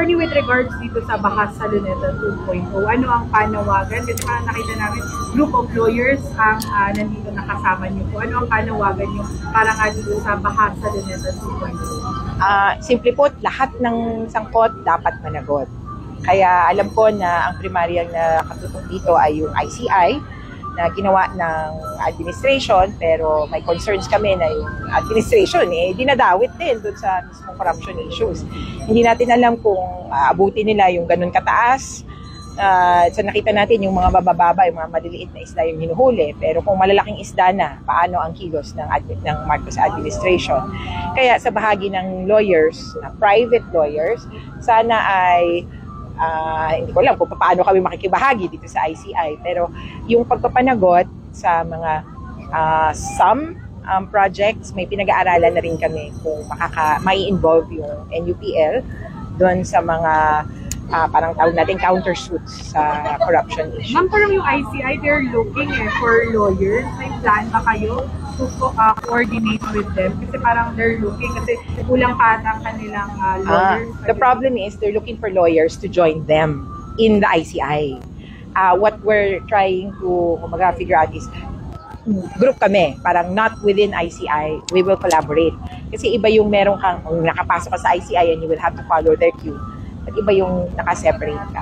Attorney, with regards dito sa Bahas sa Luneta 2.0, ano ang panawagan? Kasi parang nakita namin, group of lawyers ang nandito nakasama niyo po. Ano ang panawagan niyo para nga dito sa Bahas sa Luneta 2.0? Simple po, lahat ng sangkot dapat managot. Kaya alam ko na ang primaryang na katutok dito ay yung ICI na ginawa ng administration, pero may concerns kami na yung administration dinadawit din doon sa mismong corruption issues. Hindi natin alam kung abutin nila yung ganun kataas. So nakita natin yung mga bababa, yung mga maliliit na isda yung hinuhuli, pero kung malalaking isda na, paano ang kilos ng Marcos administration? Kaya sa bahagi ng lawyers, na private lawyers, sana ay hindi ko alam kung paano kami makikibahagi dito sa ICI, pero yung pagpapanagot sa mga some projects, may pinag-aaralan na rin kami kung may involve yung NUPL doon sa mga parang tawag natin countersuits sa corruption issue. Ma'am, parang yung ICI, they're looking for lawyers. May plan ba kayo to coordinate with them? Kasi parang they're looking, kasi kulang pa ang kanilang lawyers. The problem is they're looking for lawyers to join them in the ICI. What we're trying to figure out is group kami, parang not within ICI, we will collaborate. Kasi iba yung meron kang nakapasok ka sa ICI and you will have to follow their queue. At iba yung nakaseparate ka.